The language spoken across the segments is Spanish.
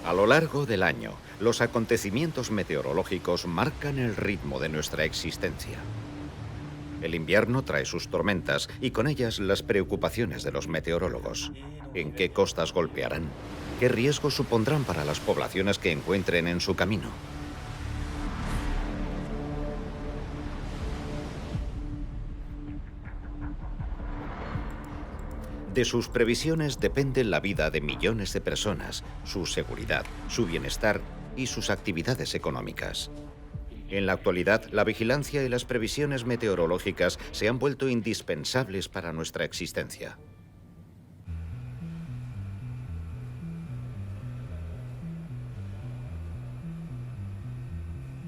A lo largo del año, los acontecimientos meteorológicos marcan el ritmo de nuestra existencia. El invierno trae sus tormentas y con ellas las preocupaciones de los meteorólogos. ¿En qué costas golpearán? ¿Qué riesgos supondrán para las poblaciones que encuentren en su camino? De sus previsiones depende la vida de millones de personas, su seguridad, su bienestar y sus actividades económicas. En la actualidad, la vigilancia y las previsiones meteorológicas se han vuelto indispensables para nuestra existencia.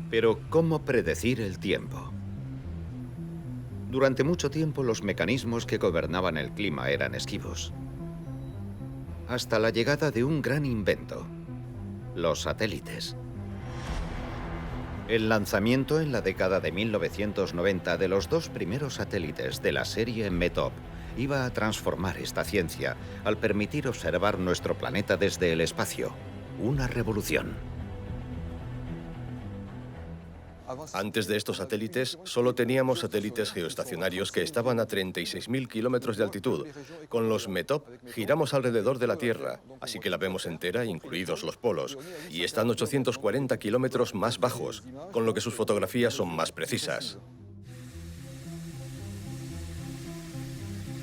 Pero, ¿cómo predecir el tiempo? Durante mucho tiempo los mecanismos que gobernaban el clima eran esquivos. Hasta la llegada de un gran invento: los satélites. El lanzamiento en la década de 1990 de los dos primeros satélites de la serie METOP iba a transformar esta ciencia al permitir observar nuestro planeta desde el espacio. Una revolución. Antes de estos satélites, solo teníamos satélites geoestacionarios que estaban a 36.000 kilómetros de altitud. Con los METOP giramos alrededor de la Tierra, así que la vemos entera, incluidos los polos, y están 840 kilómetros más bajos, con lo que sus fotografías son más precisas.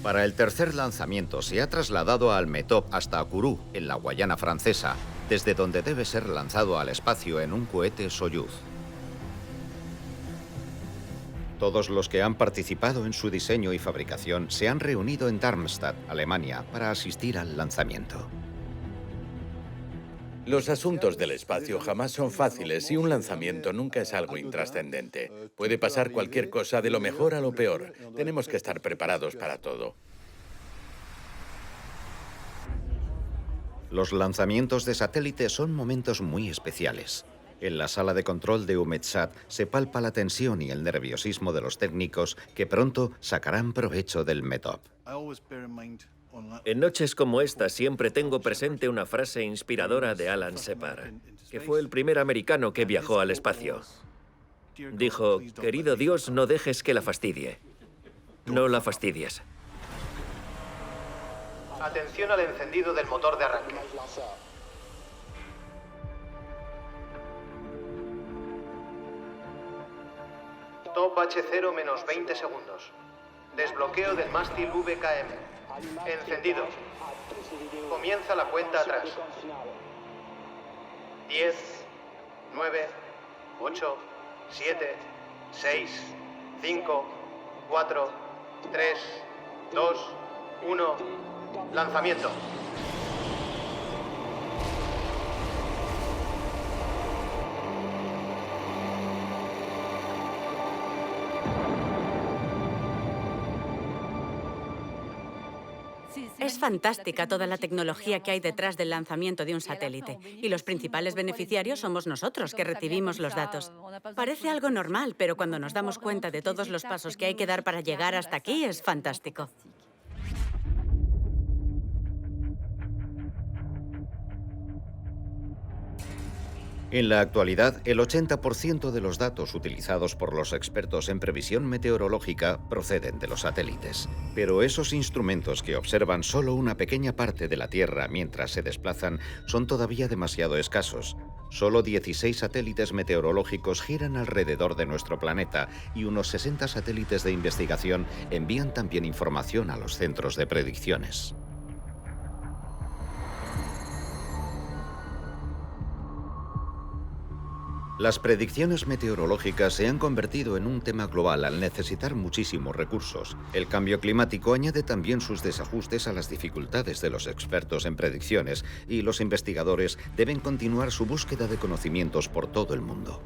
Para el tercer lanzamiento se ha trasladado al METOP hasta Kourou, en la Guayana Francesa, desde donde debe ser lanzado al espacio en un cohete Soyuz. Todos los que han participado en su diseño y fabricación se han reunido en Darmstadt, Alemania, para asistir al lanzamiento. Los asuntos del espacio jamás son fáciles y un lanzamiento nunca es algo intrascendente. Puede pasar cualquier cosa, de lo mejor a lo peor. Tenemos que estar preparados para todo. Los lanzamientos de satélite son momentos muy especiales. En la sala de control de EUMETSAT se palpa la tensión y el nerviosismo de los técnicos que pronto sacarán provecho del METOP. En noches como esta siempre tengo presente una frase inspiradora de Alan Shepard, que fue el primer americano que viajó al espacio. Dijo: querido Dios, no dejes que la fastidie. No la fastidies. Atención al encendido del motor de arranque. Top H0 menos 20 segundos. Desbloqueo del mástil VKM. Encendido. Comienza la cuenta atrás. 10, 9, 8, 7, 6, 5, 4, 3, 2, 1. Lanzamiento. Es fantástica toda la tecnología que hay detrás del lanzamiento de un satélite. Y los principales beneficiarios somos nosotros, que recibimos los datos. Parece algo normal, pero cuando nos damos cuenta de todos los pasos que hay que dar para llegar hasta aquí, es fantástico. En la actualidad, el 80% de los datos utilizados por los expertos en previsión meteorológica proceden de los satélites. Pero esos instrumentos que observan solo una pequeña parte de la Tierra mientras se desplazan son todavía demasiado escasos. Solo 16 satélites meteorológicos giran alrededor de nuestro planeta y unos 60 satélites de investigación envían también información a los centros de predicciones. Las predicciones meteorológicas se han convertido en un tema global al necesitar muchísimos recursos. El cambio climático añade también sus desajustes a las dificultades de los expertos en predicciones y los investigadores deben continuar su búsqueda de conocimientos por todo el mundo.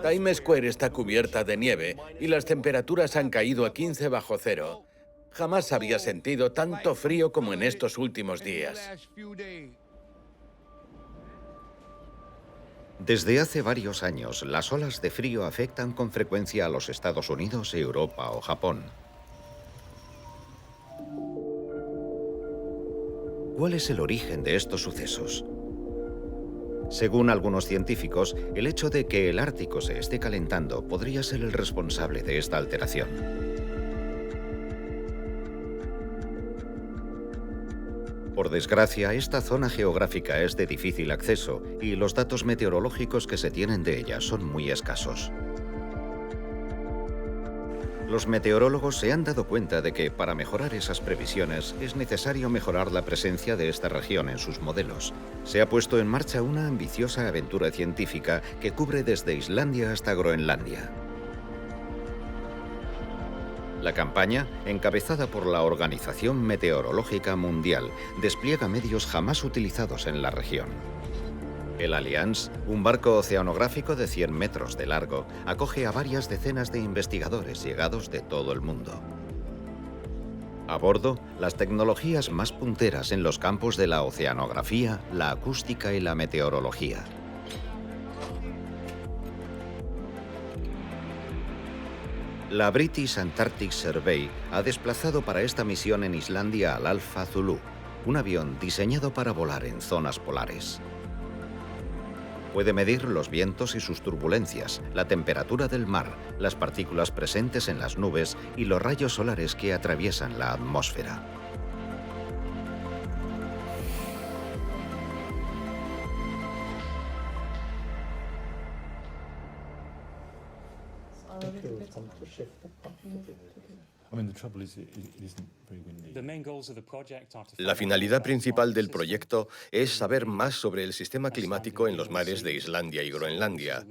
Times Square está cubierta de nieve y las temperaturas han caído a 15 bajo cero. Jamás había sentido tanto frío como en estos últimos días. Desde hace varios años, las olas de frío afectan con frecuencia a los Estados Unidos, Europa o Japón. ¿cuál es el origen de estos sucesos? Según algunos científicos, el hecho de que el Ártico se esté calentando podría ser el responsable de esta alteración. Por desgracia, esta zona geográfica es de difícil acceso y los datos meteorológicos que se tienen de ella son muy escasos. Los meteorólogos se han dado cuenta de que para mejorar esas previsiones es necesario mejorar la presencia de esta región en sus modelos. Se ha puesto en marcha una ambiciosa aventura científica que cubre desde Islandia hasta Groenlandia. La campaña, encabezada por la Organización Meteorológica Mundial, despliega medios jamás utilizados en la región. El Alliance, un barco oceanográfico de 100 metros de largo, acoge a varias decenas de investigadores llegados de todo el mundo. A bordo, las tecnologías más punteras en los campos de la oceanografía, la acústica y la meteorología. La British Antarctic Survey ha desplazado para esta misión en Islandia al Alfa Zulu, un avión diseñado para volar en zonas polares. Puede medir los vientos y sus turbulencias, la temperatura del mar, las partículas presentes en las nubes y los rayos solares que atraviesan la atmósfera. La finalidad principal del proyecto es saber más sobre el sistema climático en los mares de Islandia y Groenlandia.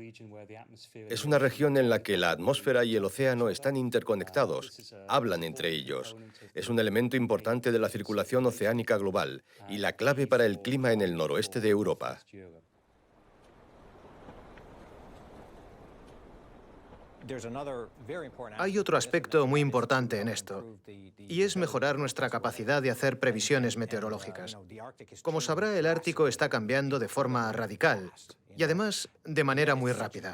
Es una región en la que la atmósfera y el océano están interconectados, hablan entre ellos. Es un elemento importante de la circulación oceánica global y la clave para el clima en el noroeste de Europa. Hay otro aspecto muy importante en esto, y es mejorar nuestra capacidad de hacer previsiones meteorológicas. Como sabrá, el Ártico está cambiando de forma radical, y además de manera muy rápida.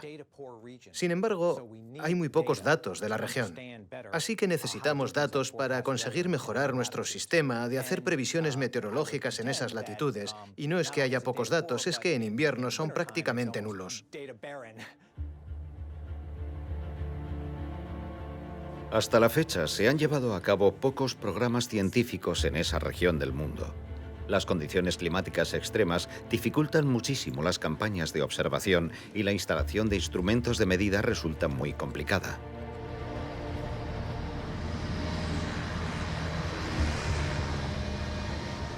Sin embargo, hay muy pocos datos de la región, así que necesitamos datos para conseguir mejorar nuestro sistema de hacer previsiones meteorológicas en esas latitudes, y no es que haya pocos datos, es que en invierno son prácticamente nulos. Hasta la fecha se han llevado a cabo pocos programas científicos en esa región del mundo. Las condiciones climáticas extremas dificultan muchísimo las campañas de observación y la instalación de instrumentos de medida resulta muy complicada.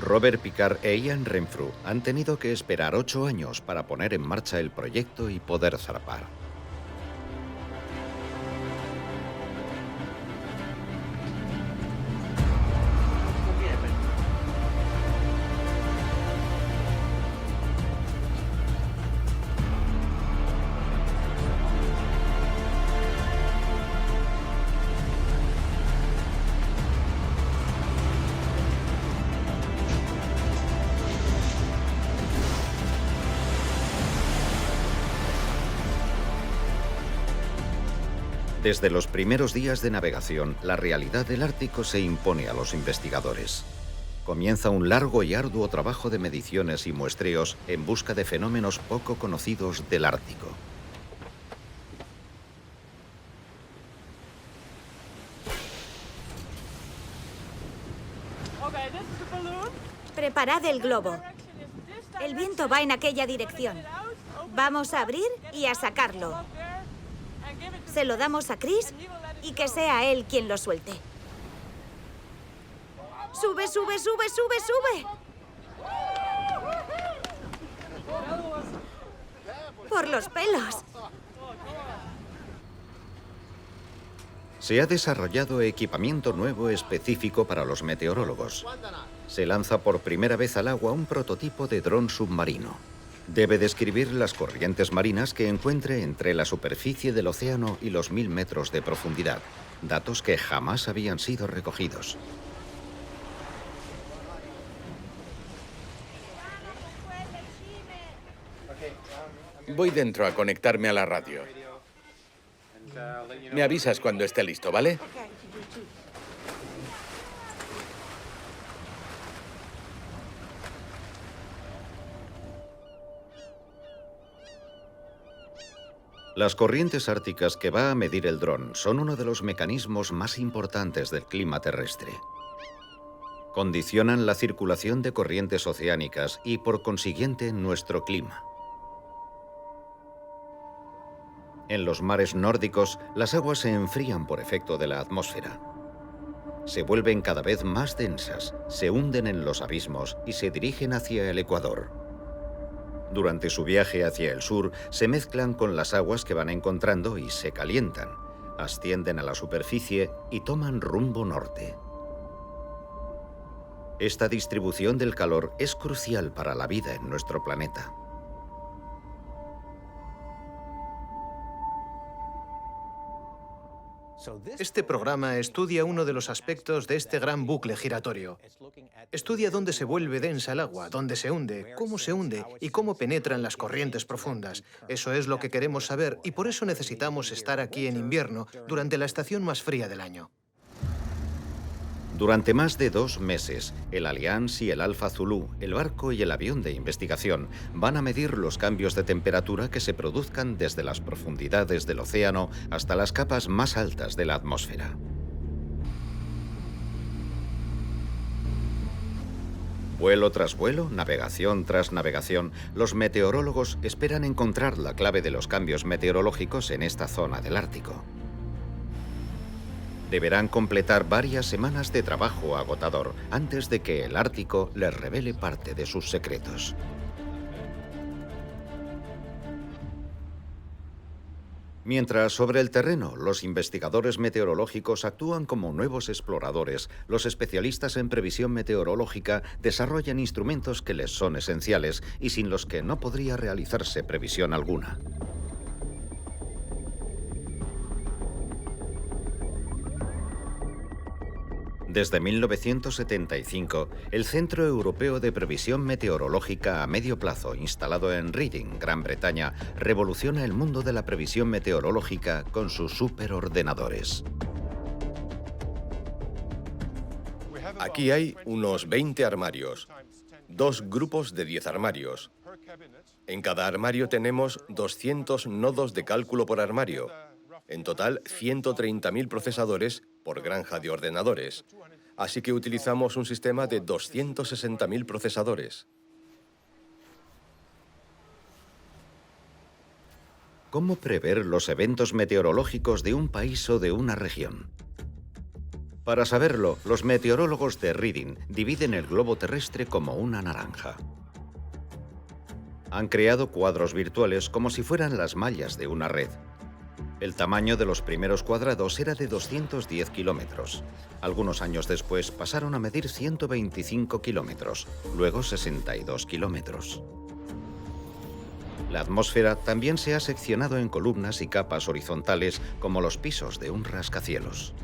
Robert Picard e Ian Renfrew han tenido que esperar 8 años para poner en marcha el proyecto y poder zarpar. Desde los primeros días de navegación, la realidad del Ártico se impone a los investigadores. Comienza un largo y arduo trabajo de mediciones y muestreos en busca de fenómenos poco conocidos del Ártico. Preparad el globo. El viento va en aquella dirección. Vamos a abrir y a sacarlo. Se lo damos a Chris y que sea él quien lo suelte. ¡Sube, sube, sube, sube, sube! ¡Por los pelos! Se ha desarrollado equipamiento nuevo específico para los meteorólogos. Se lanza por primera vez al agua un prototipo de dron submarino. Debe describir las corrientes marinas que encuentre entre la superficie del océano y los 1000 metros de profundidad, datos que jamás habían sido recogidos. Voy dentro a conectarme a la radio. Me avisas cuando esté listo, ¿vale? Las corrientes árticas que va a medir el dron son uno de los mecanismos más importantes del clima terrestre. Condicionan la circulación de corrientes oceánicas y, por consiguiente, nuestro clima. En los mares nórdicos, las aguas se enfrían por efecto de la atmósfera. Se vuelven cada vez más densas, se hunden en los abismos y se dirigen hacia el ecuador. Durante su viaje hacia el sur, se mezclan con las aguas que van encontrando y se calientan, ascienden a la superficie y toman rumbo norte. Esta distribución del calor es crucial para la vida en nuestro planeta. Este programa estudia uno de los aspectos de este gran bucle giratorio. Estudia dónde se vuelve densa el agua, dónde se hunde y cómo penetran las corrientes profundas. Eso es lo que queremos saber y por eso necesitamos estar aquí en invierno, durante la estación más fría del año. Durante más de 2 meses, el Alliance y el Alpha Zulu, el barco y el avión de investigación, van a medir los cambios de temperatura que se produzcan desde las profundidades del océano hasta las capas más altas de la atmósfera. Vuelo tras vuelo, navegación tras navegación, los meteorólogos esperan encontrar la clave de los cambios meteorológicos en esta zona del Ártico. Deberán completar varias semanas de trabajo agotador antes de que el Ártico les revele parte de sus secretos. Mientras sobre el terreno los investigadores meteorológicos actúan como nuevos exploradores, los especialistas en previsión meteorológica desarrollan instrumentos que les son esenciales y sin los que no podría realizarse previsión alguna. Desde 1975, el Centro Europeo de Previsión Meteorológica a Medio Plazo, instalado en Reading, Gran Bretaña, revoluciona el mundo de la previsión meteorológica con sus superordenadores. Aquí hay unos 20 armarios, 2 grupos de 10 armarios. En cada armario tenemos 200 nodos de cálculo por armario. En total, 130.000 procesadores por granja de ordenadores. Así que utilizamos un sistema de 260.000 procesadores. ¿Cómo prever los eventos meteorológicos de un país o de una región? Para saberlo, los meteorólogos de Reading dividen el globo terrestre como una naranja. Han creado cuadros virtuales como si fueran las mallas de una red. El tamaño de los primeros cuadrados era de 210 kilómetros. Algunos años después pasaron a medir 125 kilómetros, luego 62 kilómetros. La atmósfera también se ha seccionado en columnas y capas horizontales como los pisos de un rascacielos.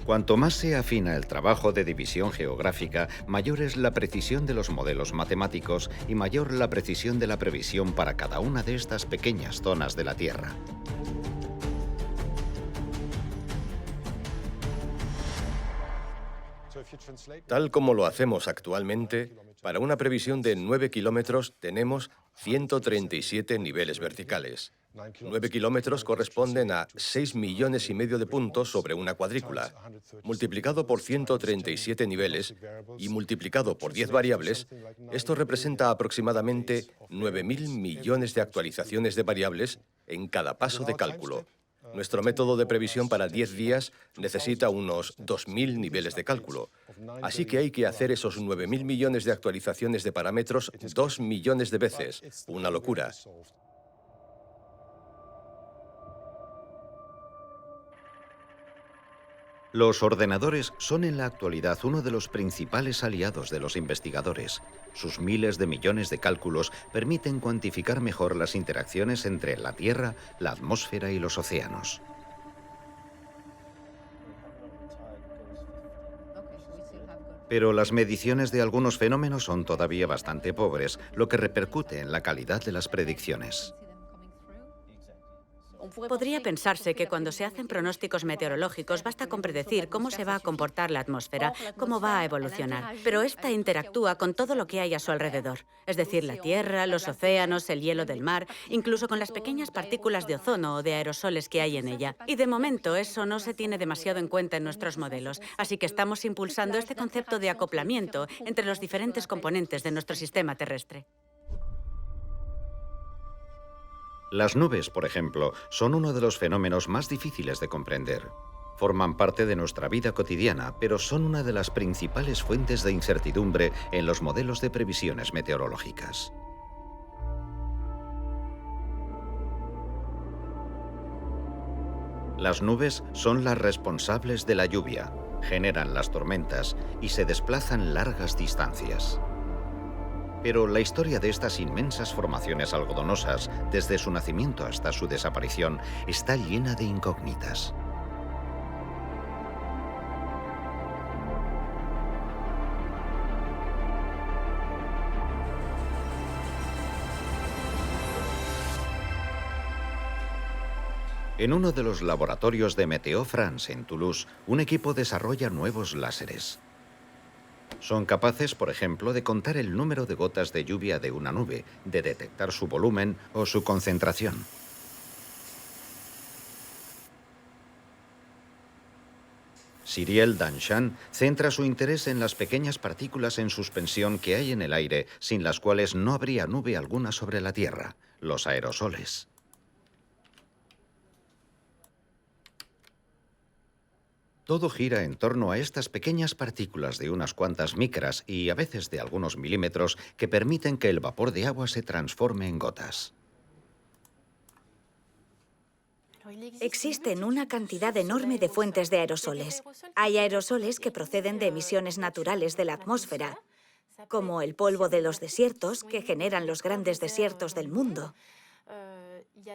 Cuanto más se afina el trabajo de división geográfica, mayor es la precisión de los modelos matemáticos y mayor la precisión de la previsión para cada una de estas pequeñas zonas de la Tierra. Tal como lo hacemos actualmente, para una previsión de 9 kilómetros tenemos 137 niveles verticales. 9 kilómetros corresponden a 6,5 millones de puntos sobre una cuadrícula. Multiplicado por 137 niveles y multiplicado por 10 variables, esto representa aproximadamente 9.000 millones de actualizaciones de variables en cada paso de cálculo. Nuestro método de previsión para 10 días necesita unos 2.000 niveles de cálculo. Así que hay que hacer esos 9.000 millones de actualizaciones de parámetros 2 millones de veces. Una locura. Los ordenadores son en la actualidad uno de los principales aliados de los investigadores. Sus miles de millones de cálculos permiten cuantificar mejor las interacciones entre la Tierra, la atmósfera y los océanos. Pero las mediciones de algunos fenómenos son todavía bastante pobres, lo que repercute en la calidad de las predicciones. Podría pensarse que cuando se hacen pronósticos meteorológicos basta con predecir cómo se va a comportar la atmósfera, cómo va a evolucionar. Pero esta interactúa con todo lo que hay a su alrededor. Es decir, la Tierra, los océanos, el hielo del mar, incluso con las pequeñas partículas de ozono o de aerosoles que hay en ella. Y de momento eso no se tiene demasiado en cuenta en nuestros modelos. Así que estamos impulsando este concepto de acoplamiento entre los diferentes componentes de nuestro sistema terrestre. Las nubes, por ejemplo, son uno de los fenómenos más difíciles de comprender. Forman parte de nuestra vida cotidiana, pero son una de las principales fuentes de incertidumbre en los modelos de previsiones meteorológicas. Las nubes son las responsables de la lluvia, generan las tormentas y se desplazan largas distancias. Pero la historia de estas inmensas formaciones algodonosas, desde su nacimiento hasta su desaparición, está llena de incógnitas. En uno de los laboratorios de Météo France en Toulouse, un equipo desarrolla nuevos láseres. Son capaces, por ejemplo, de contar el número de gotas de lluvia de una nube, de detectar su volumen o su concentración. Cyrielle Danchan centra su interés en las pequeñas partículas en suspensión que hay en el aire, sin las cuales no habría nube alguna sobre la Tierra, los aerosoles. Todo gira en torno a estas pequeñas partículas de unas cuantas micras y a veces de algunos milímetros que permiten que el vapor de agua se transforme en gotas. Existen una cantidad enorme de fuentes de aerosoles. Hay aerosoles que proceden de emisiones naturales de la atmósfera, como el polvo de los desiertos que generan los grandes desiertos del mundo.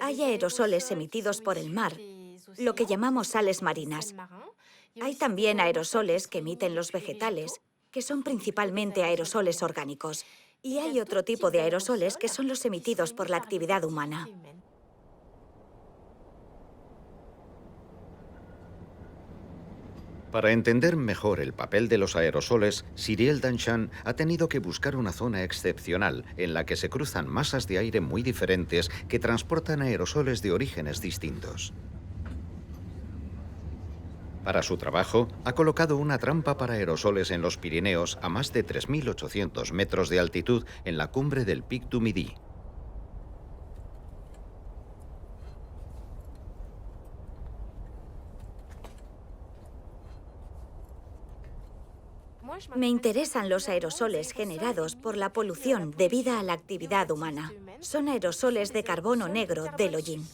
Hay aerosoles emitidos por el mar, lo que llamamos sales marinas. Hay también aerosoles que emiten los vegetales, que son principalmente aerosoles orgánicos. Y hay otro tipo de aerosoles que son los emitidos por la actividad humana. Para entender mejor el papel de los aerosoles, Cyrielle Danchan ha tenido que buscar una zona excepcional en la que se cruzan masas de aire muy diferentes que transportan aerosoles de orígenes distintos. Para su trabajo, ha colocado una trampa para aerosoles en los Pirineos a más de 3.800 metros de altitud en la cumbre del Pic du Midi. Me interesan los aerosoles generados por la polución debida a la actividad humana. Son aerosoles de carbono negro del hollín.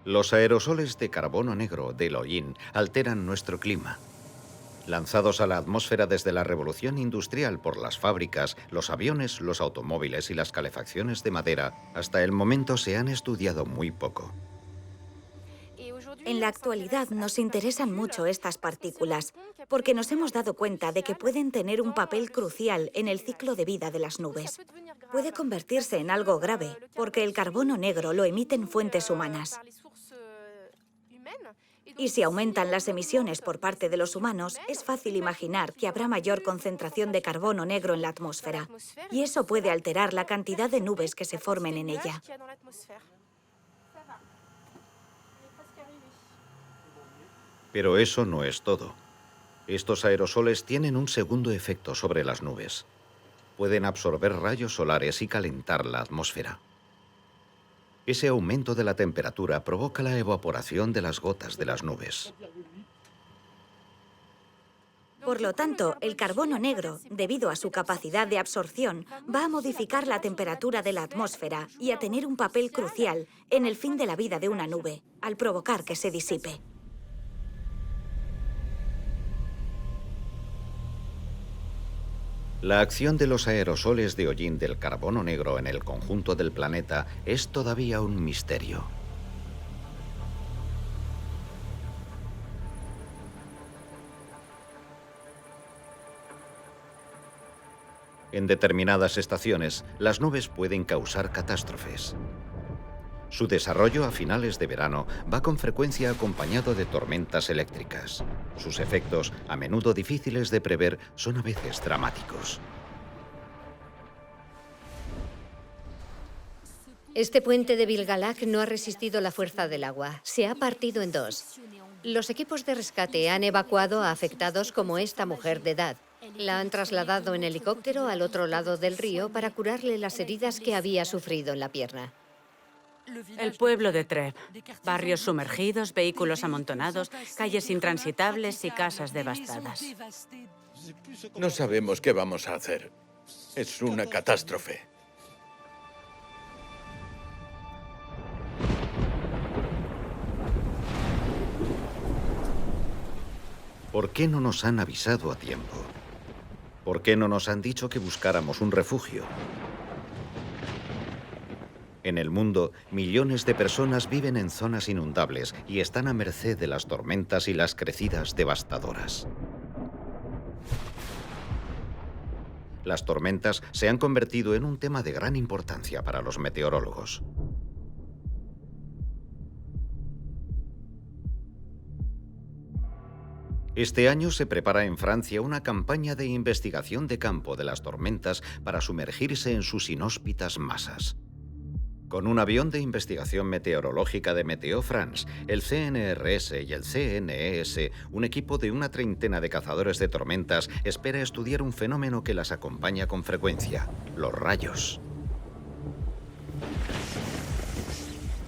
Los aerosoles de carbono negro del hollín alteran nuestro clima. Lanzados a la atmósfera desde la revolución industrial por las fábricas, los aviones, los automóviles y las calefacciones de madera, hasta el momento se han estudiado muy poco. En la actualidad nos interesan mucho estas partículas, porque nos hemos dado cuenta de que pueden tener un papel crucial en el ciclo de vida de las nubes. Puede convertirse en algo grave, porque el carbono negro lo emiten fuentes humanas. Y si aumentan las emisiones por parte de los humanos, es fácil imaginar que habrá mayor concentración de carbono negro en la atmósfera. Y eso puede alterar la cantidad de nubes que se formen en ella. Pero eso no es todo. Estos aerosoles tienen un segundo efecto sobre las nubes. Pueden absorber rayos solares y calentar la atmósfera. Ese aumento de la temperatura provoca la evaporación de las gotas de las nubes. Por lo tanto, el carbono negro, debido a su capacidad de absorción, va a modificar la temperatura de la atmósfera y a tener un papel crucial en el fin de la vida de una nube, al provocar que se disipe. La acción de los aerosoles de hollín del carbono negro en el conjunto del planeta es todavía un misterio. En determinadas estaciones, las nubes pueden causar catástrofes. Su desarrollo a finales de verano va con frecuencia acompañado de tormentas eléctricas. Sus efectos, a menudo difíciles de prever, son a veces dramáticos. Este puente de Bilgalac no ha resistido la fuerza del agua. Se ha partido en dos. Los equipos de rescate han evacuado a afectados como esta mujer de edad. La han trasladado en helicóptero al otro lado del río para curarle las heridas que había sufrido en la pierna. El pueblo de Trèves. Barrios sumergidos, vehículos amontonados, calles intransitables y casas devastadas. No sabemos qué vamos a hacer. Es una catástrofe. ¿Por qué no nos han avisado a tiempo? ¿Por qué no nos han dicho que buscáramos un refugio? En el mundo, millones de personas viven en zonas inundables y están a merced de las tormentas y las crecidas devastadoras. Las tormentas se han convertido en un tema de gran importancia para los meteorólogos. Este año se prepara en Francia una campaña de investigación de campo de las tormentas para sumergirse en sus inhóspitas masas. Con un avión de investigación meteorológica de Météo France, el CNRS y el CNES, un equipo de una treintena de cazadores de tormentas, espera estudiar un fenómeno que las acompaña con frecuencia: los rayos.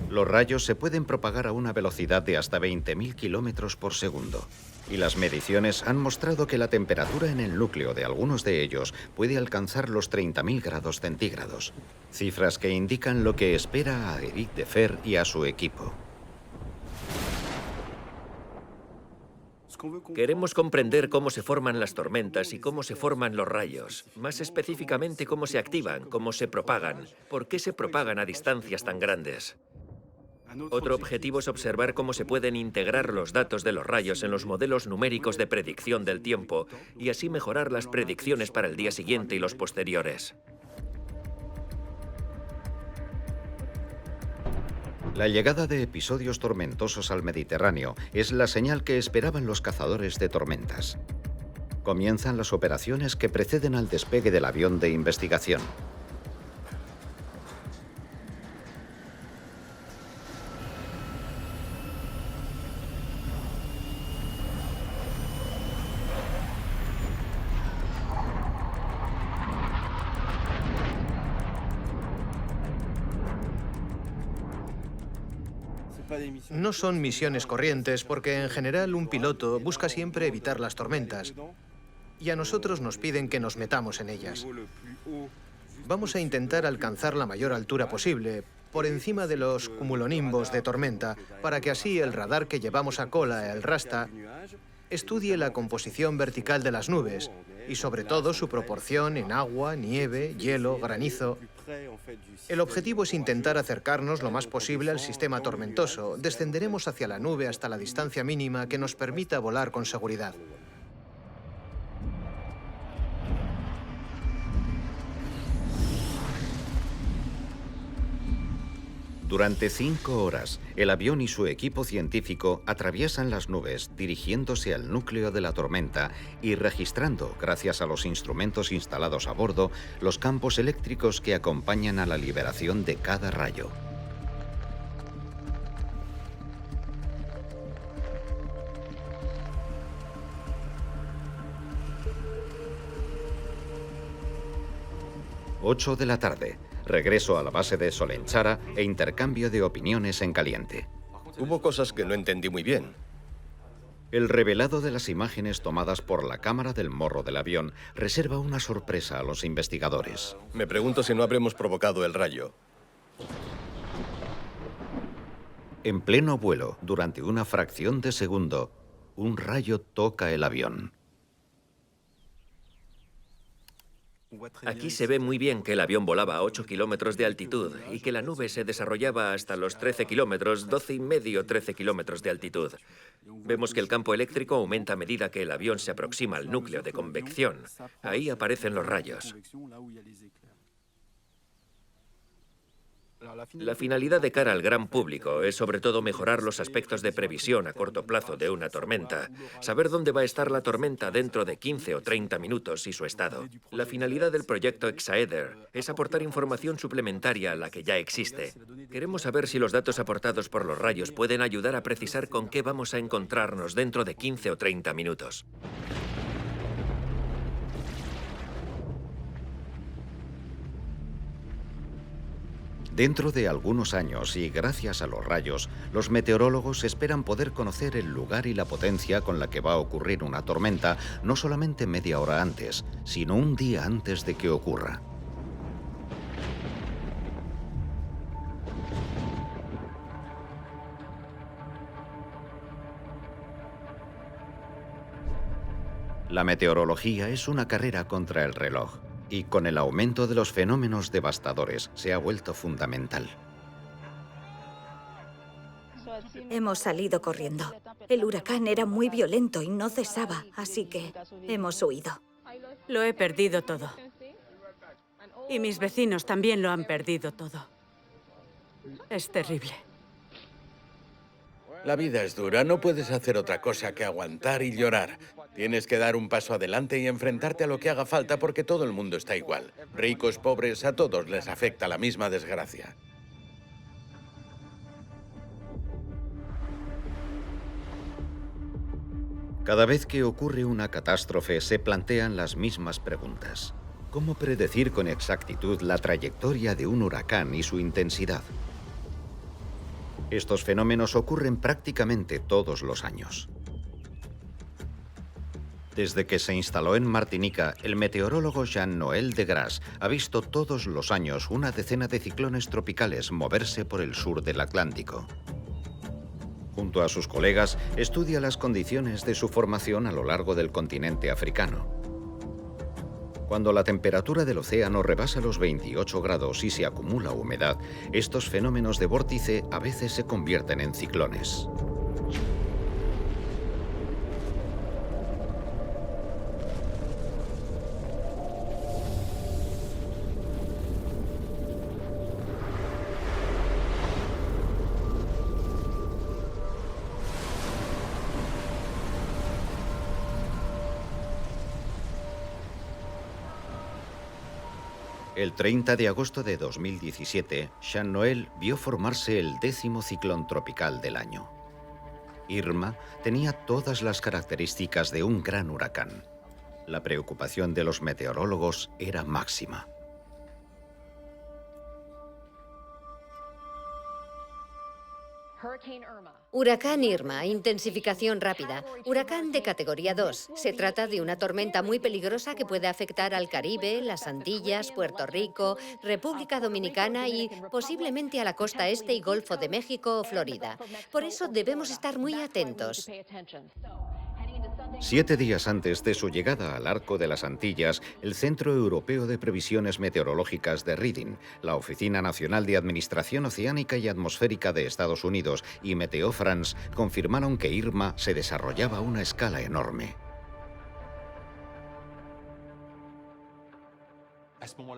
Los rayos se pueden propagar a una velocidad de hasta 20.000 kilómetros por segundo. Y las mediciones han mostrado que la temperatura en el núcleo de algunos de ellos puede alcanzar los 30.000 grados centígrados, cifras que indican lo que espera a Eric Defer y a su equipo. Queremos comprender cómo se forman las tormentas y cómo se forman los rayos. Más específicamente, cómo se activan, cómo se propagan, por qué se propagan a distancias tan grandes. Otro objetivo es observar cómo se pueden integrar los datos de los rayos en los modelos numéricos de predicción del tiempo y así mejorar las predicciones para el día siguiente y los posteriores. La llegada de episodios tormentosos al Mediterráneo es la señal que esperaban los cazadores de tormentas. Comienzan las operaciones que preceden al despegue del avión de investigación. No son misiones corrientes porque en general un piloto busca siempre evitar las tormentas y a nosotros nos piden que nos metamos en ellas. Vamos a intentar alcanzar la mayor altura posible, por encima de los cumulonimbos de tormenta, para que así el radar que llevamos a cola, el Rasta, estudie la composición vertical de las nubes y sobre todo su proporción en agua, nieve, hielo, granizo. El objetivo es intentar acercarnos lo más posible al sistema tormentoso. Descenderemos hacia la nube hasta la distancia mínima que nos permita volar con seguridad. Durante 5 horas, el avión y su equipo científico atraviesan las nubes dirigiéndose al núcleo de la tormenta y registrando, gracias a los instrumentos instalados a bordo, los campos eléctricos que acompañan a la liberación de cada rayo. ...8 de la tarde... Regreso a la base de Solenchara e intercambio de opiniones en caliente. Hubo cosas que no entendí muy bien. El revelado de las imágenes tomadas por la cámara del morro del avión reserva una sorpresa a los investigadores. Me pregunto si no habremos provocado el rayo. En pleno vuelo, durante una fracción de segundo, un rayo toca el avión. Aquí se ve muy bien que el avión volaba a 8 kilómetros de altitud y que la nube se desarrollaba hasta los 13 kilómetros, 12,5, 13 kilómetros de altitud. Vemos que el campo eléctrico aumenta a medida que el avión se aproxima al núcleo de convección. Ahí aparecen los rayos. La finalidad de cara al gran público es sobre todo mejorar los aspectos de previsión a corto plazo de una tormenta, saber dónde va a estar la tormenta dentro de 15 o 30 minutos y su estado. La finalidad del proyecto Exaether es aportar información suplementaria a la que ya existe. Queremos saber si los datos aportados por los rayos pueden ayudar a precisar con qué vamos a encontrarnos dentro de 15 o 30 minutos. Dentro de algunos años y gracias a los rayos, los meteorólogos esperan poder conocer el lugar y la potencia con la que va a ocurrir una tormenta no solamente media hora antes, sino un día antes de que ocurra. La meteorología es una carrera contra el reloj. Y con el aumento de los fenómenos devastadores se ha vuelto fundamental. Hemos salido corriendo. El huracán era muy violento y no cesaba, así que hemos huido. Lo he perdido todo. Y mis vecinos también lo han perdido todo. Es terrible. La vida es dura, no puedes hacer otra cosa que aguantar y llorar. Tienes que dar un paso adelante y enfrentarte a lo que haga falta porque todo el mundo está igual. Ricos, pobres, a todos les afecta la misma desgracia. Cada vez que ocurre una catástrofe se plantean las mismas preguntas. ¿Cómo predecir con exactitud la trayectoria de un huracán y su intensidad? Estos fenómenos ocurren prácticamente todos los años. Desde que se instaló en Martinica, el meteorólogo Jean-Noël Degrasse ha visto todos los años una decena de ciclones tropicales moverse por el sur del Atlántico. Junto a sus colegas, estudia las condiciones de su formación a lo largo del continente africano. Cuando la temperatura del océano rebasa los 28 grados y se acumula humedad, estos fenómenos de vórtice a veces se convierten en ciclones. El 30 de agosto de 2017, Jean-Noël vio formarse el 10º ciclón tropical del año. Irma tenía todas las características de un gran huracán. La preocupación de los meteorólogos era máxima. Huracán Irma, intensificación rápida. Huracán de categoría 2. Se trata de una tormenta muy peligrosa que puede afectar al Caribe, las Antillas, Puerto Rico, República Dominicana y posiblemente a la costa este y Golfo de México o Florida. Por eso debemos estar muy atentos. 7 días antes de su llegada al Arco de las Antillas, el Centro Europeo de Previsiones Meteorológicas de Reading, la Oficina Nacional de Administración Oceánica y Atmosférica de Estados Unidos y Meteo France confirmaron que Irma se desarrollaba a una escala enorme.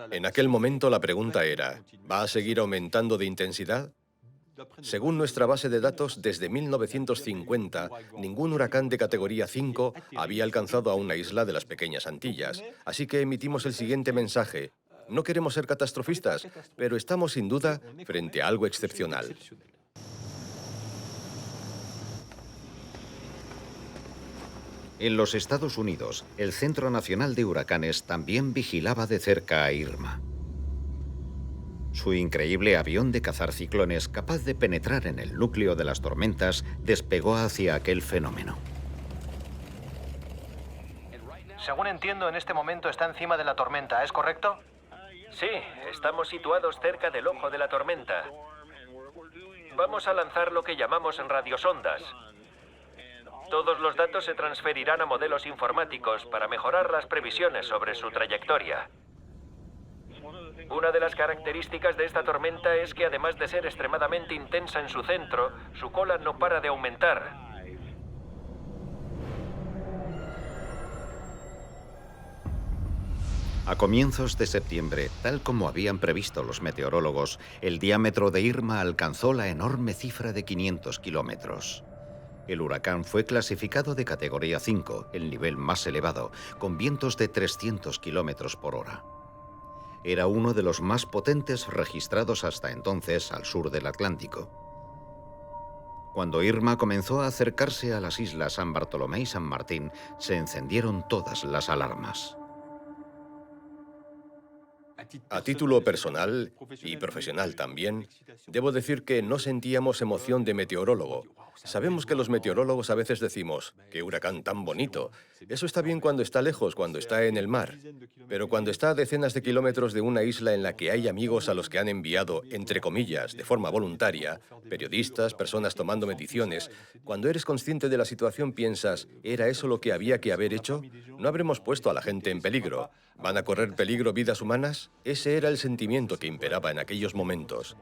En aquel momento la pregunta era, ¿va a seguir aumentando de intensidad? Según nuestra base de datos, desde 1950, ningún huracán de categoría 5 había alcanzado a una isla de las Pequeñas Antillas. Así que emitimos el siguiente mensaje. No queremos ser catastrofistas, pero estamos sin duda frente a algo excepcional. En los Estados Unidos, el Centro Nacional de Huracanes también vigilaba de cerca a Irma. Su increíble avión de cazar ciclones, capaz de penetrar en el núcleo de las tormentas, despegó hacia aquel fenómeno. Según entiendo, en este momento está encima de la tormenta, ¿es correcto? Sí, estamos situados cerca del ojo de la tormenta. Vamos a lanzar lo que llamamos radiosondas. Todos los datos se transferirán a modelos informáticos para mejorar las previsiones sobre su trayectoria. Una de las características de esta tormenta es que, además de ser extremadamente intensa en su centro, su cola no para de aumentar. A comienzos de septiembre, tal como habían previsto los meteorólogos, el diámetro de Irma alcanzó la enorme cifra de 500 kilómetros. El huracán fue clasificado de categoría 5, el nivel más elevado, con vientos de 300 kilómetros por hora. Era uno de los más potentes registrados hasta entonces al sur del Atlántico. Cuando Irma comenzó a acercarse a las islas San Bartolomé y San Martín, se encendieron todas las alarmas. A título personal y profesional también, debo decir que no sentíamos emoción de meteorólogo. Sabemos que los meteorólogos a veces decimos, ¡qué huracán tan bonito! Eso está bien cuando está lejos, cuando está en el mar. Pero cuando está a decenas de kilómetros de una isla en la que hay amigos a los que han enviado, entre comillas, de forma voluntaria, periodistas, personas tomando mediciones, cuando eres consciente de la situación piensas, ¿era eso lo que había que haber hecho? ¿No habremos puesto a la gente en peligro? ¿Van a correr peligro vidas humanas? Ese era el sentimiento que imperaba en aquellos momentos.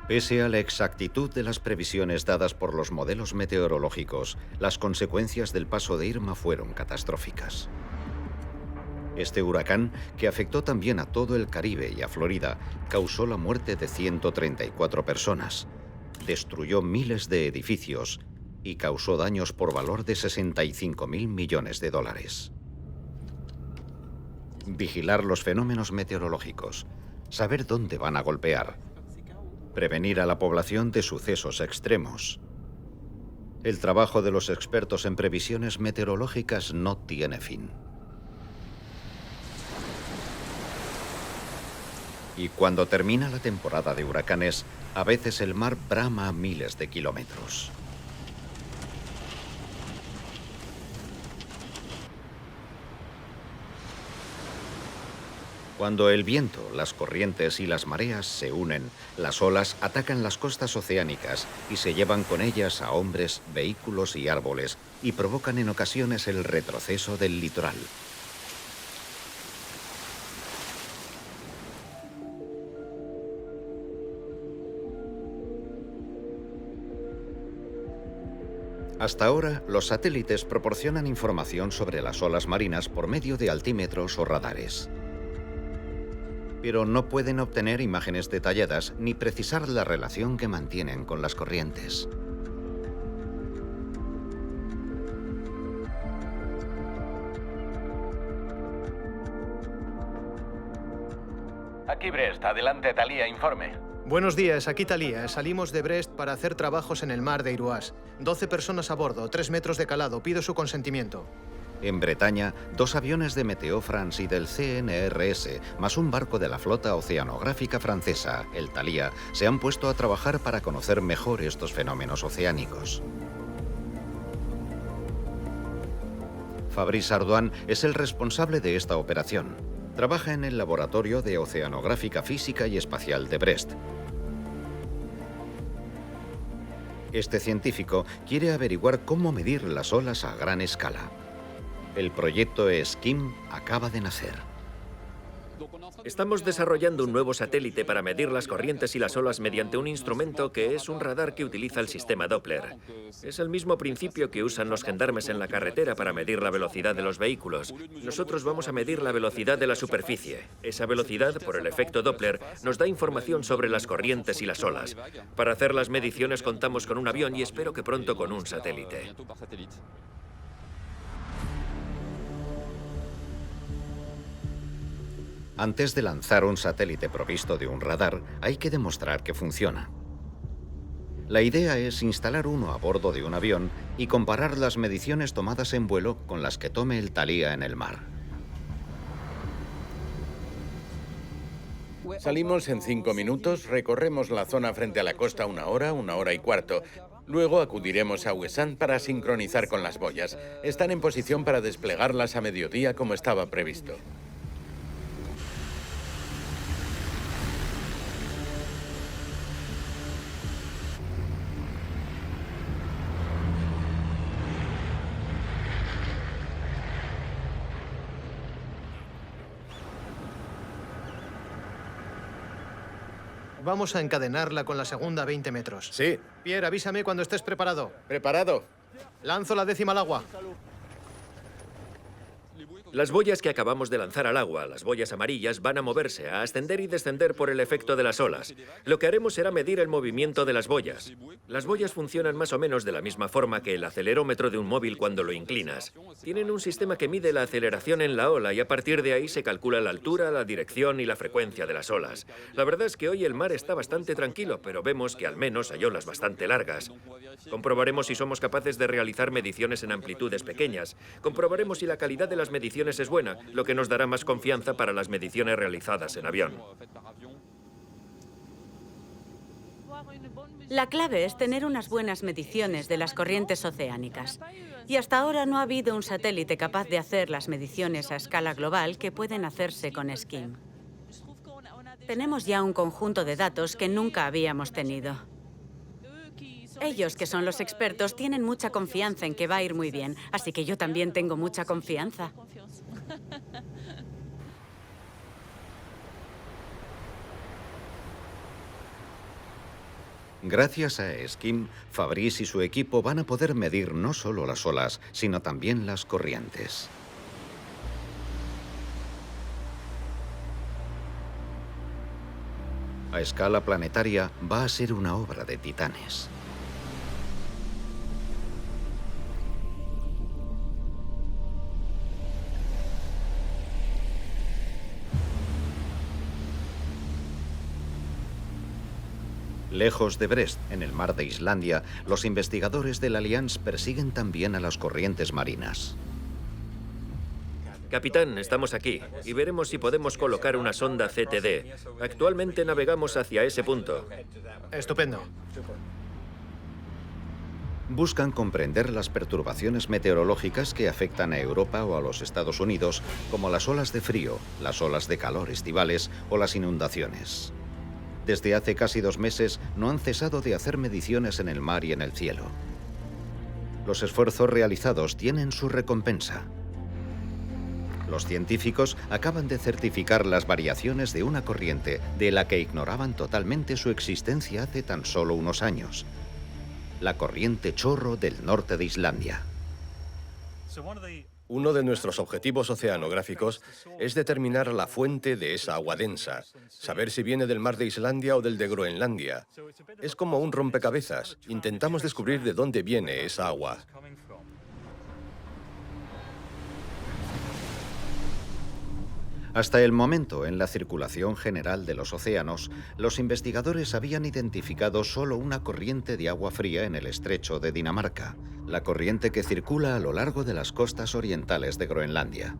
Pese a la exactitud de las previsiones dadas por los modelos meteorológicos, las consecuencias del paso de Irma fueron catastróficas. Este huracán, que afectó también a todo el Caribe y a Florida, causó la muerte de 134 personas, destruyó miles de edificios y causó daños por valor de 65.000 millones de dólares. Vigilar los fenómenos meteorológicos, saber dónde van a golpear, prevenir a la población de sucesos extremos. El trabajo de los expertos en previsiones meteorológicas no tiene fin. Y cuando termina la temporada de huracanes, a veces el mar brama a miles de kilómetros. Cuando el viento, las corrientes y las mareas se unen, las olas atacan las costas oceánicas y se llevan con ellas a hombres, vehículos y árboles, y provocan en ocasiones el retroceso del litoral. Hasta ahora, los satélites proporcionan información sobre las olas marinas por medio de altímetros o radares. Pero no pueden obtener imágenes detalladas ni precisar la relación que mantienen con las corrientes. Aquí Brest, adelante Thalía, informe. Buenos días, aquí Thalía. Salimos de Brest para hacer trabajos en el mar de Iruás. 12 personas a bordo, 3 metros de calado. Pido su consentimiento. En Bretaña, 2 aviones de Meteo France y del CNRS, más un barco de la flota oceanográfica francesa, el Thalía, se han puesto a trabajar para conocer mejor estos fenómenos oceánicos. Fabrice Ardouin es el responsable de esta operación. Trabaja en el Laboratorio de Oceanográfica Física y Espacial de Brest. Este científico quiere averiguar cómo medir las olas a gran escala. El proyecto SKIM acaba de nacer. Estamos desarrollando un nuevo satélite para medir las corrientes y las olas mediante un instrumento que es un radar que utiliza el sistema Doppler. Es el mismo principio que usan los gendarmes en la carretera para medir la velocidad de los vehículos. Nosotros vamos a medir la velocidad de la superficie. Esa velocidad, por el efecto Doppler, nos da información sobre las corrientes y las olas. Para hacer las mediciones contamos con un avión y espero que pronto con un satélite. Antes de lanzar un satélite provisto de un radar, hay que demostrar que funciona. La idea es instalar uno a bordo de un avión y comparar las mediciones tomadas en vuelo con las que tome el Thalía en el mar. Salimos en 5 minutos, recorremos la zona frente a la costa 1 hora y cuarto. Luego acudiremos a Ouessant para sincronizar con las boyas. Están en posición para desplegarlas a mediodía como estaba previsto. Vamos a encadenarla con la segunda a 20 metros. Sí. Pierre, avísame cuando estés preparado. Preparado. Lanzo la 10ª al agua. Las boyas que acabamos de lanzar al agua, las boyas amarillas, van a moverse, a ascender y descender por el efecto de las olas. Lo que haremos será medir el movimiento de las boyas. Las boyas funcionan más o menos de la misma forma que el acelerómetro de un móvil cuando lo inclinas. Tienen un sistema que mide la aceleración en la ola y a partir de ahí se calcula la altura, la dirección y la frecuencia de las olas. La verdad es que hoy el mar está bastante tranquilo, pero vemos que al menos hay olas bastante largas. Comprobaremos si somos capaces de realizar mediciones en amplitudes pequeñas. Comprobaremos si la calidad de las mediciones es buena, lo que nos dará más confianza para las mediciones realizadas en avión. La clave es tener unas buenas mediciones de las corrientes oceánicas. Y hasta ahora no ha habido un satélite capaz de hacer las mediciones a escala global que pueden hacerse con SKIM. Tenemos ya un conjunto de datos que nunca habíamos tenido. Ellos, que son los expertos, tienen mucha confianza en que va a ir muy bien, así que yo también tengo mucha confianza. Gracias a SKIM, Fabrice y su equipo van a poder medir no solo las olas, sino también las corrientes. A escala planetaria va a ser una obra de titanes. Lejos de Brest, en el mar de Islandia, los investigadores del Alliance persiguen también a las corrientes marinas. Capitán, estamos aquí y veremos si podemos colocar una sonda CTD. Actualmente navegamos hacia ese punto. Estupendo. Buscan comprender las perturbaciones meteorológicas que afectan a Europa o a los Estados Unidos, como las olas de frío, las olas de calor estivales o las inundaciones. Desde hace casi 2 meses no han cesado de hacer mediciones en el mar y en el cielo. Los esfuerzos realizados tienen su recompensa. Los científicos acaban de certificar las variaciones de una corriente de la que ignoraban totalmente su existencia hace tan solo unos años. La corriente chorro del norte de Islandia. Uno de nuestros objetivos oceanográficos es determinar la fuente de esa agua densa, saber si viene del mar de Islandia o del de Groenlandia. Es como un rompecabezas. Intentamos descubrir de dónde viene esa agua. Hasta el momento, en la circulación general de los océanos, los investigadores habían identificado solo una corriente de agua fría en el estrecho de Dinamarca, la corriente que circula a lo largo de las costas orientales de Groenlandia.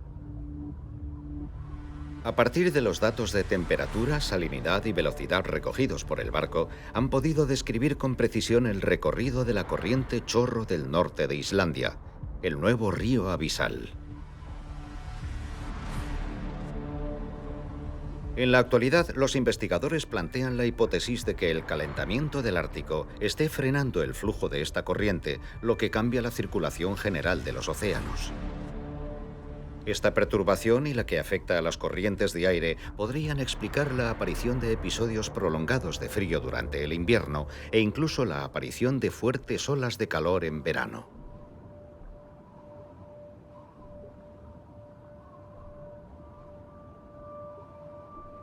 A partir de los datos de temperatura, salinidad y velocidad recogidos por el barco, han podido describir con precisión el recorrido de la corriente chorro del norte de Islandia, el nuevo río abisal. En la actualidad, los investigadores plantean la hipótesis de que el calentamiento del Ártico esté frenando el flujo de esta corriente, lo que cambia la circulación general de los océanos. Esta perturbación y la que afecta a las corrientes de aire podrían explicar la aparición de episodios prolongados de frío durante el invierno e incluso la aparición de fuertes olas de calor en verano.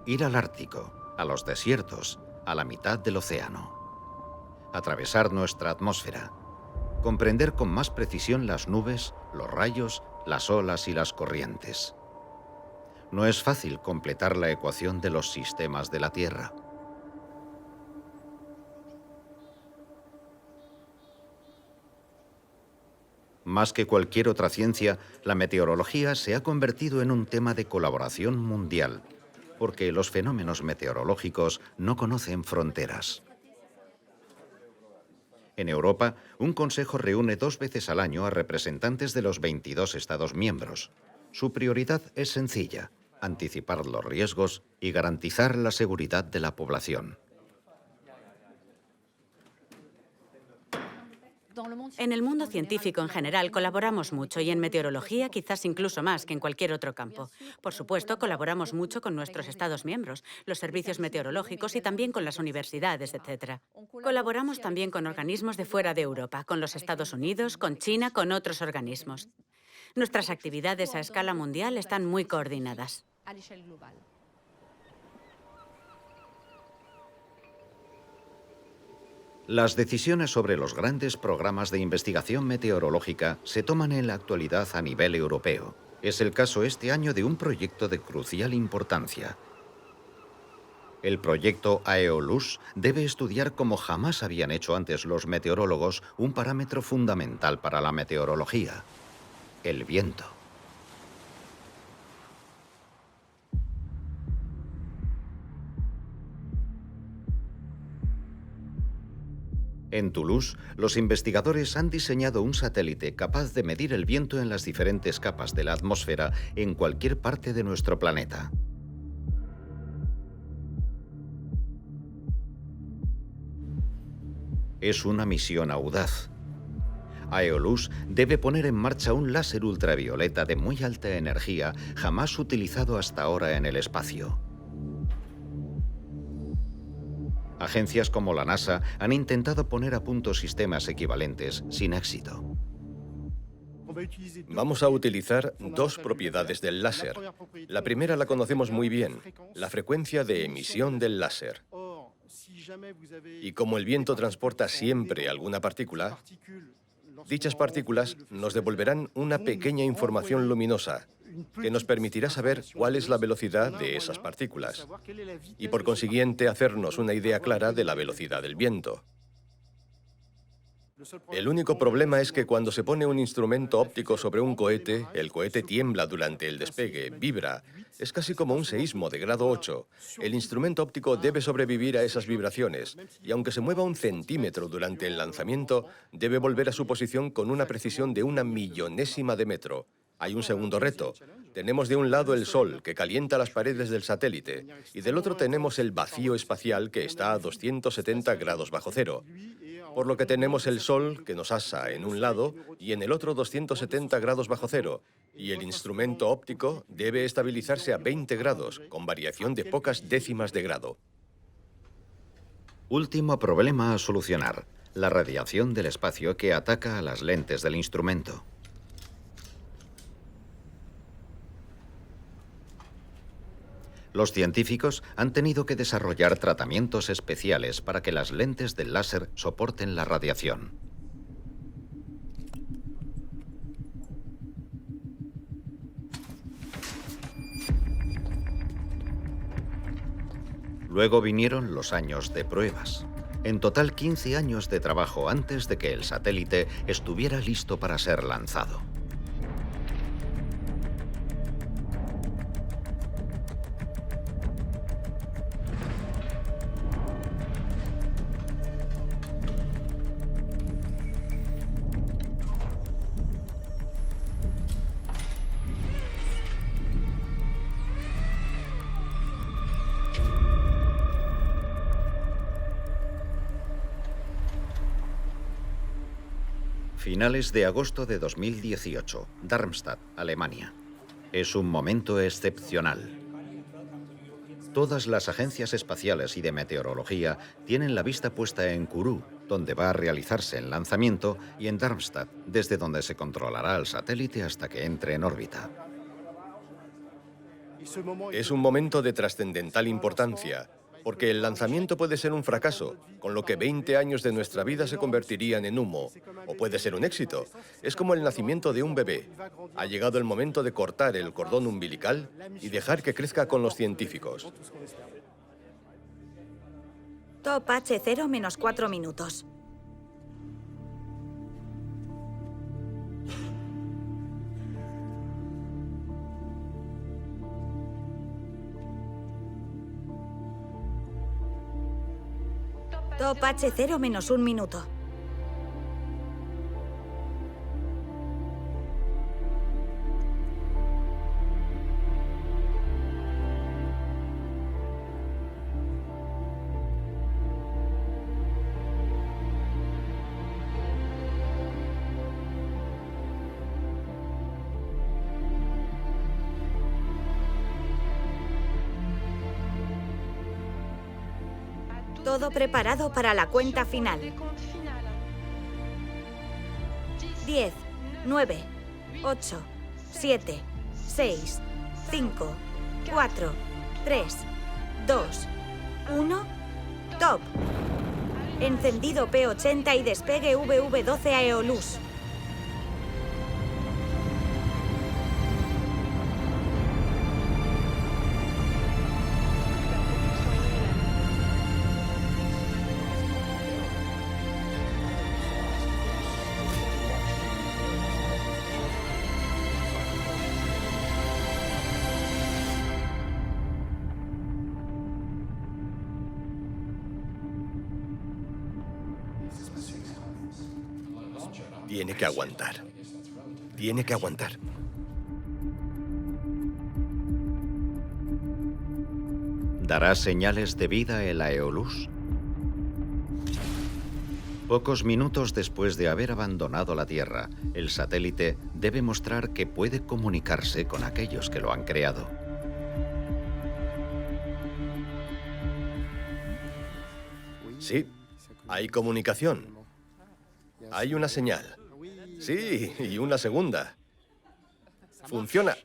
Ir al Ártico, a los desiertos, a la mitad del océano. Atravesar nuestra atmósfera. Comprender con más precisión las nubes, los rayos, las olas y las corrientes. No es fácil completar la ecuación de los sistemas de la Tierra. Más que cualquier otra ciencia, la meteorología se ha convertido en un tema de colaboración mundial, porque los fenómenos meteorológicos no conocen fronteras. En Europa, un consejo reúne 2 veces al año a representantes de los 22 Estados miembros. Su prioridad es sencilla: anticipar los riesgos y garantizar la seguridad de la población. En el mundo científico en general colaboramos mucho y en meteorología quizás incluso más que en cualquier otro campo. Por supuesto, colaboramos mucho con nuestros Estados miembros, los servicios meteorológicos y también con las universidades, etc. Colaboramos también con organismos de fuera de Europa, con los Estados Unidos, con China, con otros organismos. Nuestras actividades a escala mundial están muy coordinadas. Las decisiones sobre los grandes programas de investigación meteorológica se toman en la actualidad a nivel europeo. Es el caso este año de un proyecto de crucial importancia. El proyecto Aeolus debe estudiar como jamás habían hecho antes los meteorólogos un parámetro fundamental para la meteorología: el viento. En Toulouse, los investigadores han diseñado un satélite capaz de medir el viento en las diferentes capas de la atmósfera en cualquier parte de nuestro planeta. Es una misión audaz. Aeolus debe poner en marcha un láser ultravioleta de muy alta energía jamás utilizado hasta ahora en el espacio. Agencias como la NASA han intentado poner a punto sistemas equivalentes sin éxito. Vamos a utilizar dos propiedades del láser. La primera la conocemos muy bien, la frecuencia de emisión del láser. Y como el viento transporta siempre alguna partícula, dichas partículas nos devolverán una pequeña información luminosa que nos permitirá saber cuál es la velocidad de esas partículas y, por consiguiente, hacernos una idea clara de la velocidad del viento. El único problema es que cuando se pone un instrumento óptico sobre un cohete, el cohete tiembla durante el despegue, vibra. Es casi como un seísmo de grado 8. El instrumento óptico debe sobrevivir a esas vibraciones y, aunque se mueva un centímetro durante el lanzamiento, debe volver a su posición con una precisión de una millonésima de metro. Hay un segundo reto. Tenemos de un lado el Sol, que calienta las paredes del satélite, y del otro tenemos el vacío espacial, que está a 270 grados bajo cero. Por lo que tenemos el Sol, que nos asa en un lado, y en el otro 270 grados bajo cero, y el instrumento óptico debe estabilizarse a 20 grados, con variación de pocas décimas de grado. Último problema a solucionar: la radiación del espacio que ataca a las lentes del instrumento. Los científicos han tenido que desarrollar tratamientos especiales para que las lentes del láser soporten la radiación. Luego vinieron los años de pruebas. En total 15 años de trabajo antes de que el satélite estuviera listo para ser lanzado. Finales de agosto de 2018, Darmstadt, Alemania. Es un momento excepcional. Todas las agencias espaciales y de meteorología tienen la vista puesta en Kourou, donde va a realizarse el lanzamiento, y en Darmstadt, desde donde se controlará el satélite hasta que entre en órbita. Es un momento de trascendental importancia, porque el lanzamiento puede ser un fracaso, con lo que 20 años de nuestra vida se convertirían en humo, o puede ser un éxito. Es como el nacimiento de un bebé. Ha llegado el momento de cortar el cordón umbilical y dejar que crezca con los científicos. Top H0 menos 4 minutos. Top H0 menos 1 minuto. Todo preparado para la cuenta final. 10, 9, 8, 7, 6, 5, 4, 3, 2, 1. ¡Top! Encendido P80 y despegue VV12 a Aeolus. Tiene que aguantar. Tiene que aguantar. ¿Dará señales de vida el Aeolus? Pocos minutos después de haber abandonado la Tierra, el satélite debe mostrar que puede comunicarse con aquellos que lo han creado. Sí, hay comunicación. Hay una señal. Sí, y una segunda. Funciona.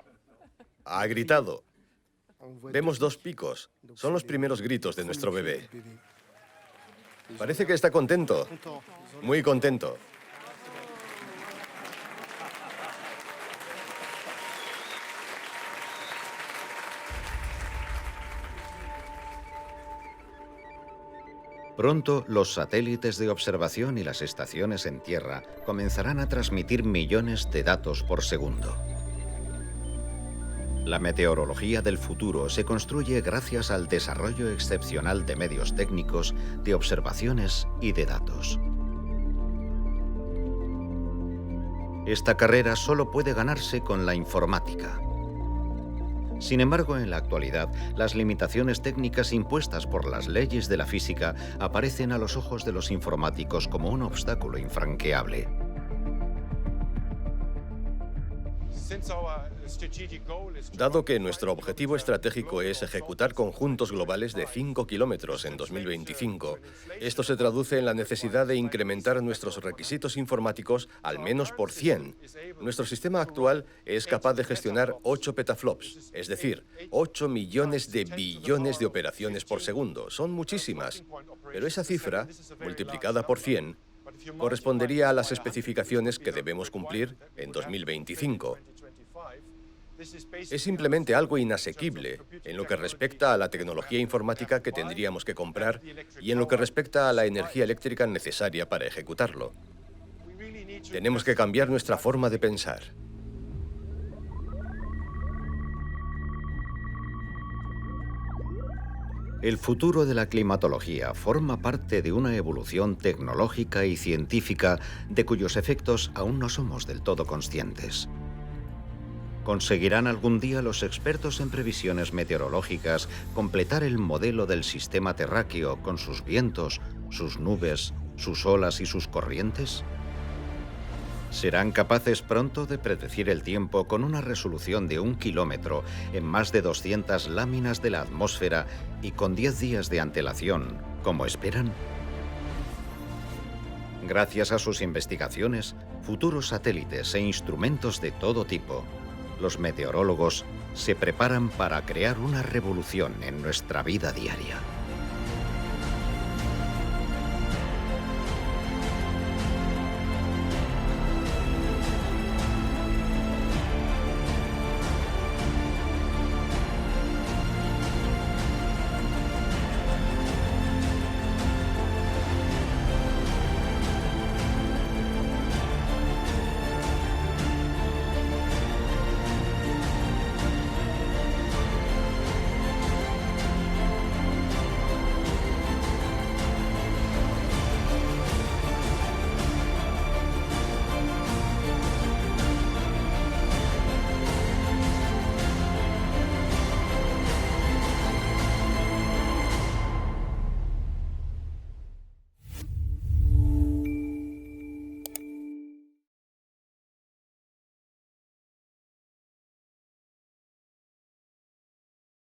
Ha gritado. Vemos 2 picos. Son los primeros gritos de nuestro bebé. Parece que está contento. Muy contento. Pronto, los satélites de observación y las estaciones en tierra comenzarán a transmitir millones de datos por segundo. La meteorología del futuro se construye gracias al desarrollo excepcional de medios técnicos, de observaciones y de datos. Esta carrera solo puede ganarse con la informática. Sin embargo, en la actualidad, las limitaciones técnicas impuestas por las leyes de la física aparecen a los ojos de los informáticos como un obstáculo infranqueable. Dado que nuestro objetivo estratégico es ejecutar conjuntos globales de 5 kilómetros en 2025, esto se traduce en la necesidad de incrementar nuestros requisitos informáticos al menos por 100. Nuestro sistema actual es capaz de gestionar 8 petaflops, es decir, 8 millones de billones de operaciones por segundo. Son muchísimas, pero esa cifra, multiplicada por 100, correspondería a las especificaciones que debemos cumplir en 2025. Es simplemente algo inasequible en lo que respecta a la tecnología informática que tendríamos que comprar y en lo que respecta a la energía eléctrica necesaria para ejecutarlo. Tenemos que cambiar nuestra forma de pensar. El futuro de la climatología forma parte de una evolución tecnológica y científica de cuyos efectos aún no somos del todo conscientes. ¿Conseguirán algún día los expertos en previsiones meteorológicas completar el modelo del sistema terráqueo con sus vientos, sus nubes, sus olas y sus corrientes? ¿Serán capaces pronto de predecir el tiempo con una resolución de 1 kilómetro en más de 200 láminas de la atmósfera y con 10 días de antelación, como esperan? Gracias a sus investigaciones, futuros satélites e instrumentos de todo tipo, los meteorólogos se preparan para crear una revolución en nuestra vida diaria.